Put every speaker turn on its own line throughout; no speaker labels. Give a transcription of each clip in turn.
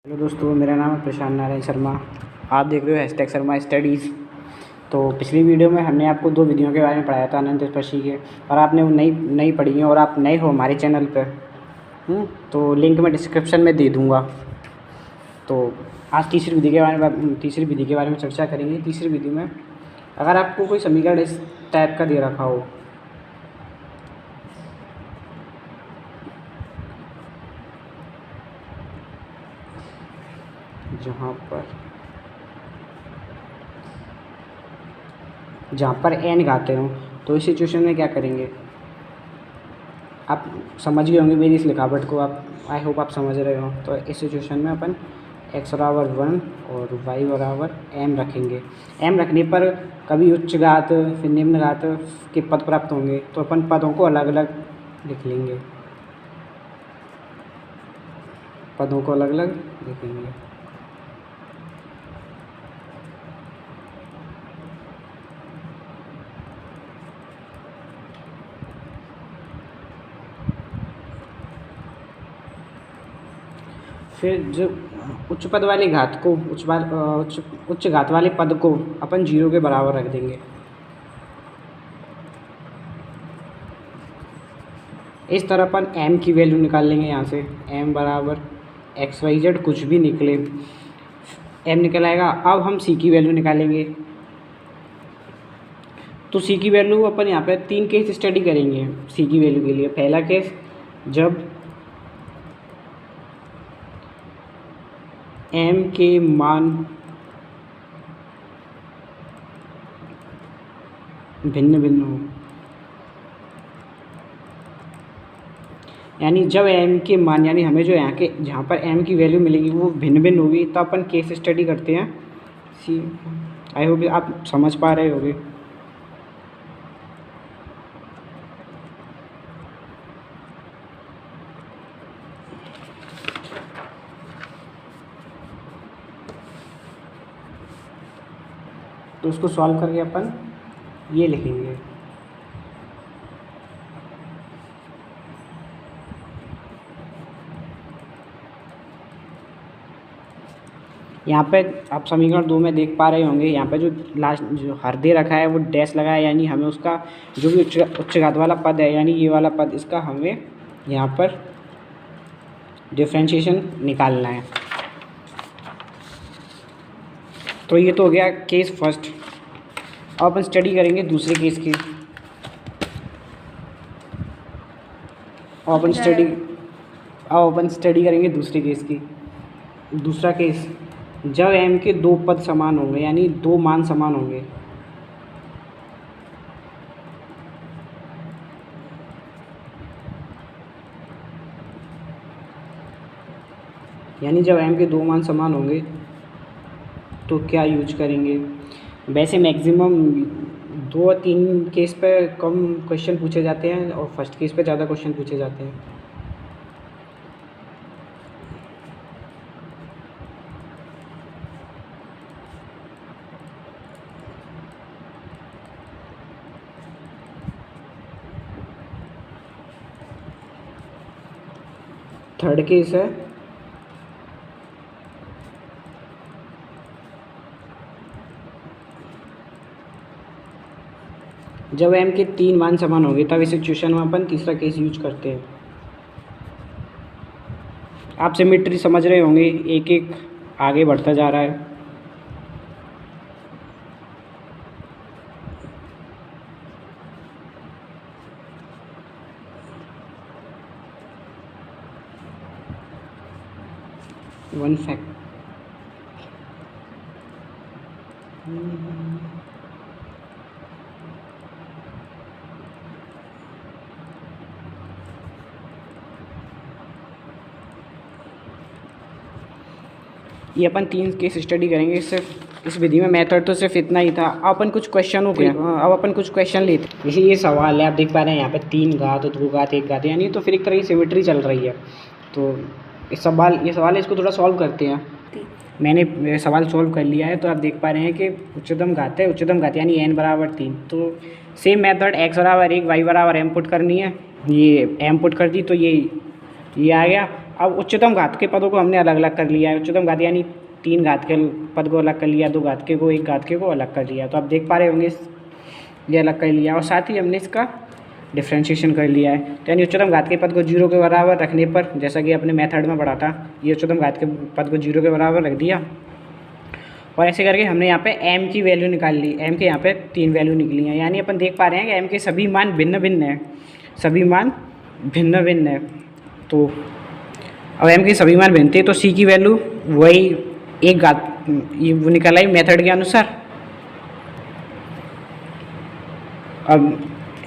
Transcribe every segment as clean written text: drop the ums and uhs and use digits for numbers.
Hello दोस्तों, मेरा नाम है प्रशांत नारायण शर्मा। आप देख रहे हो हैशटैग शर्मा स्टडीज़। तो पिछली वीडियो में हमने आपको दो विधियों के बारे में पढ़ाया था अनंत स्पर्शी के, और आपने वो नई पढ़ी हैं और आप नए हो हमारे चैनल पर। तो लिंक मैं डिस्क्रिप्शन में दे दूँगा। तो आज तीसरी विधि के बारे में चर्चा करेंगे। तीसरी विधि में अगर आपको कोई समीकरण इस टाइप का दे रखा हो, जहाँ पर n घाते हों, तो इस सिचुएशन में क्या करेंगे। आप समझ गए होंगे मेरी इस लिखावट को, आप आई होप आप समझ रहे हो। तो इस सिचुएशन में अपन x बराबर 1 और y बराबर m रखेंगे। m रखने पर कभी उच्च घात फिर निम्न घात के पद प्राप्त होंगे, तो अपन पदों को अलग अलग लिख लेंगे। फिर जो उच्च पद वाले घात को उच्च घात वाले पद को अपन 0 के बराबर रख देंगे। इस तरह अपन m की वैल्यू निकाल लेंगे। यहाँ से m बराबर XYZ कुछ भी निकले, m निकल आएगा। अब हम c की वैल्यू निकालेंगे। तो c की वैल्यू अपन यहाँ पे 3 केस स्टडी करेंगे c की वैल्यू के लिए। पहला केस, जब m के मान भिन्न भिन्न हो, यानी जब m के मान, यानी हमें जो जहाँ पर m की वैल्यू मिलेगी वो भिन्न भिन्न होगी, तो अपन केस स्टडी करते हैं सी। आई होप आप समझ पा रहे होंगे। तो उसको सॉल्व करके अपन ये लिखेंगे। यहाँ पे आप समीकरण 2 में देख पा रहे होंगे, यहाँ पे जो लास्ट जो हर दे रखा है वो डैश लगा है, यानी हमें उसका जो भी उच्च घात वाला पद है, यानी ये वाला पद, इसका हमें यहाँ पर डिफरेंशिएशन निकालना है। तो ये तो हो गया केस फर्स्ट। अब अपन स्टडी करेंगे दूसरे केस की। अब अपन स्टडी करेंगे दूसरे केस की। दूसरा केस, जब m के दो पद समान होंगे, यानी दो मान समान होंगे। यानी जब m के दो मान समान होंगे तो क्या यूज करेंगे। वैसे मैक्सिमम 2-3 केस पे कम क्वेश्चन पूछे जाते हैं और फर्स्ट केस पे ज़्यादा क्वेश्चन पूछे जाते हैं। थर्ड केस है, जब m के 3 मान समान होंगे, तब इस सिचुएशन में अपन तीसरा केस यूज करते हैं। आप सिमेट्री समझ रहे होंगे, एक एक आगे बढ़ता जा रहा है। वन फैक्ट ये अपन 3 केस स्टडी करेंगे। सिर्फ इस विधि में मेथड तो सिर्फ इतना ही था। अब अपन कुछ क्वेश्चन लेते। जैसे ये सवाल है, आप देख पा रहे हैं यहाँ पे 3 घात, 2 घात, 1 घात, यानी तो फिर एक तरह की सिमेट्री चल रही है। तो ये सवाल है, इसको थोड़ा सॉल्व करते हैं। मैंने सवाल सॉल्व कर लिया है। तो आप देख पा रहे हैं कि उच्चतम घात यानी n बराबर 3। तो सेम मेथड x बराबर 1, y बराबर m पुट करनी है। ये m पुट कर दी तो ये आ गया। अब उच्चतम घात के पदों को हमने अलग अलग कर लिया है। उच्चतम घात यानी 3 घात के पद को अलग कर लिया, 2 घात के को, 1 घात के को अलग कर लिया। तो आप देख पा रहे होंगे ये अलग कर लिया और साथ ही हमने इसका डिफ्रेंशिएशन कर लिया है। तो यानी उच्चतम घात के पद को 0 के बराबर रखने पर, जैसा कि अपने मेथड में पढ़ा था, ये उच्चतम घात के पद को 0 के बराबर रख दिया और ऐसे करके हमने यहाँ पे m की वैल्यू निकाल ली। m के यहाँ पे 3 वैल्यू निकली हैं, यानी अपन देख पा रहे हैं कि m के सभी मान भिन्न भिन्न हैं, सभी मान भिन्न भिन्न है। तो अब m के सभी मान भिन्न थे तो c की वैल्यू वही 1 घात ये वो निकल आई मेथड के अनुसार। अब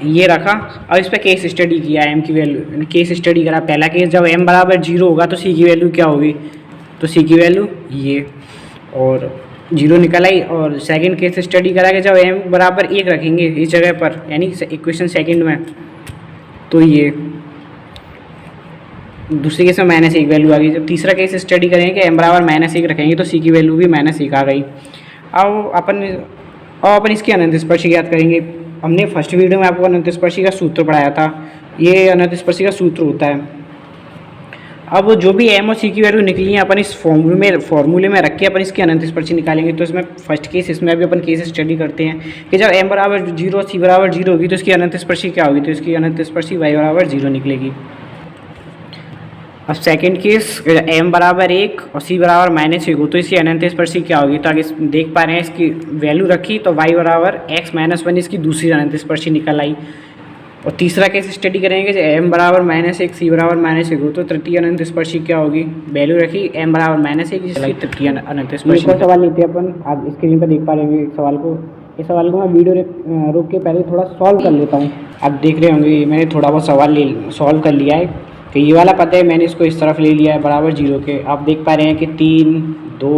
ये रखा, अब इस पर केस स्टडी किया m की वैल्यू, केस स्टडी करा। पहला केस जब m बराबर 0 होगा तो c की वैल्यू क्या होगी, तो c की वैल्यू ये और 0 निकल आई। और सेकंड केस स्टडी करा कि जब m बराबर 1 रखेंगे इस जगह पर, यानी इक्वेशन सेकंड में, तो ये दूसरे केस में -1 वैल्यू आ गई। जब तीसरा केस स्टडी करेंगे कि m बराबर -1 रखेंगे तो c की वैल्यू भी -1 आ गई। अब अपन इसकी अनंत स्पर्शी ज्ञात करेंगे। हमने फर्स्ट वीडियो में आपको अनंत स्पर्शी का सूत्र पढ़ाया था, ये अनंत स्पर्शी का सूत्र होता है। अब जो भी m और c की वैल्यू निकली है अपन इस फॉर्मूले में रख के अपन इसकी अनंत स्पर्शी निकालेंगे। तो इसमें फर्स्ट केस, इसमें भी अपन केस स्टडी करते हैं कि जब m बराबर 0 और c बराबर 0 होगी तो इसकी अनंत स्पर्शी क्या होगी, तो इसकी अनंत स्पर्शी y बराबर 0 निकलेगी। अब सेकंड केस m बराबर 1 और c बराबर -1 हो तो इसकी अनंत स्पर्शी क्या होगी, तो आगे देख पा रहे हैं इसकी वैल्यू रखी तो y बराबर x-1 इसकी दूसरी अनंत स्पर्शी निकल आई। और तीसरा केस स्टडी करेंगे m बराबर -1 c बराबर -1 हो तो तृतीय अनंत स्पर्शी क्या होगी, वैल्यू रखी m बराबर -1 इसकी तृतीय अनंत स्पर्शी। एक सवाल लेते हैं अपन, आप स्क्रीन पर देख पा रहे होंगे इस सवाल को मैं वीडियो रोक के पहले थोड़ा सॉल्व कर लेता हूँ। आप देख रहे होंगे मैंने थोड़ा बहुत सवाल सॉल्व कर लिया है कि ये वाला पद है, मैंने इसको इस तरफ ले लिया है बराबर 0 के। आप देख पा रहे हैं कि 3 2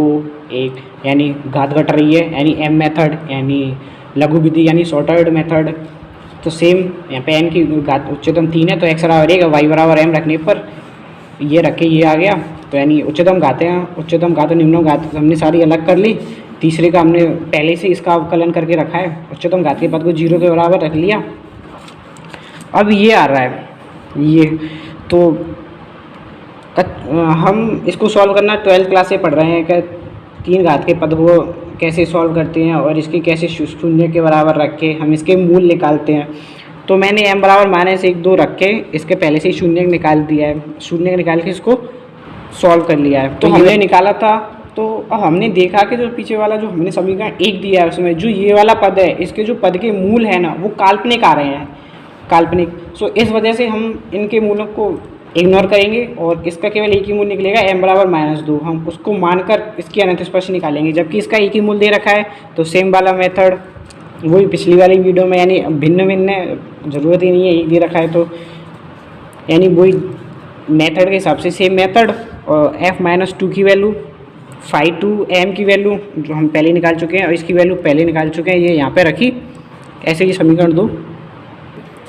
1 यानी घात घट रही है, यानी m मेथड यानी लघु विधि यानी शॉर्टेड मेथड। तो सेम यहाँ पे n की घात उच्चतम 3 है तो x बराबर 1 y बराबर m रखने पर ये रखे ये आ गया। तो यानी उच्चतम घातें, उच्चतम घात और निम्नतम घात हमने सारी अलग कर ली। तीसरे का हमने पहले से इसका अवकलन करके रखा है, उच्चतम घात के पद को 0 के बराबर रख लिया। अब ये आ रहा है ये, तो हम इसको सॉल्व करना 12th क्लास से पढ़ रहे हैं कि 3 घात के पद को कैसे सॉल्व करते हैं और इसके कैसे शून्य के बराबर रख के हम इसके मूल निकालते हैं। तो मैंने m बराबर -1 2 रख के इसके पहले से ही शून्य निकाल दिया है, शून्य निकाल के इसको सॉल्व कर लिया है। तो हमने निकाला था, तो अब हमने देखा कि जो पीछे वाला जो हमने समीकरण 1 दिया है उसमें जो ये वाला पद है, इसके जो पद के मूल है ना वो काल्पनिक आ रहे हैं, काल्पनिक। सो इस वजह से हम इनके मूलों को इग्नोर करेंगे और इसका केवल एक ही मूल निकलेगा m बराबर -2। हम उसको मानकर इसकी अनंत स्पर्शी निकालेंगे, जबकि इसका एक ही मूल दे रखा है। तो सेम वाला मेथड वही पिछली वाली वीडियो में, यानी भिन्न भिन्न ज़रूरत ही नहीं है, एक दे रखा है तो यानी वही मेथड के हिसाब से सेम मेथड। और f-2 की वैल्यू, φ2 m की वैल्यू जो हम पहले निकाल चुके हैं और इसकी वैल्यू पहले निकाल चुके हैं, ये यहाँ पे रखी। ऐसे ही समीकरण 2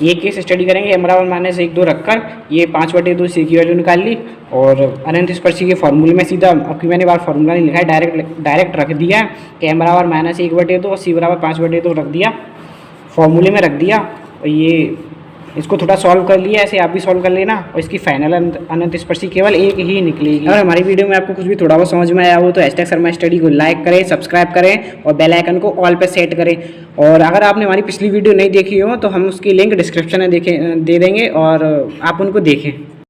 ये केस स्टडी करेंगे m बराबर -1 2 रखकर ये 5/2 c की वैल्यू निकाल ली और अनंत स्पर्शी के फॉर्मूले में सीधा, अब की मैंने बार फॉर्मूला नहीं लिखा है, डायरेक्ट रख दिया कि m बराबर -1/2 और c बराबर 5/2 रख दिया, फॉर्मूले में रख दिया। और ये इसको थोड़ा सॉल्व कर लिया, ऐसे आप भी सॉल्व कर लेना और इसकी फाइनल अनंत स्पर्शी केवल एक ही निकलेगी। अगर हमारी वीडियो में आपको कुछ भी थोड़ा बहुत समझ में आया हो तो #शर्मा स्टडी को लाइक करें, सब्सक्राइब करें और बेल आइकन को ऑल पे सेट करें। और अगर आपने हमारी पिछली वीडियो नहीं देखी हो तो हम उसकी लिंक डिस्क्रिप्शन में दे देंगे और आप उनको देखें।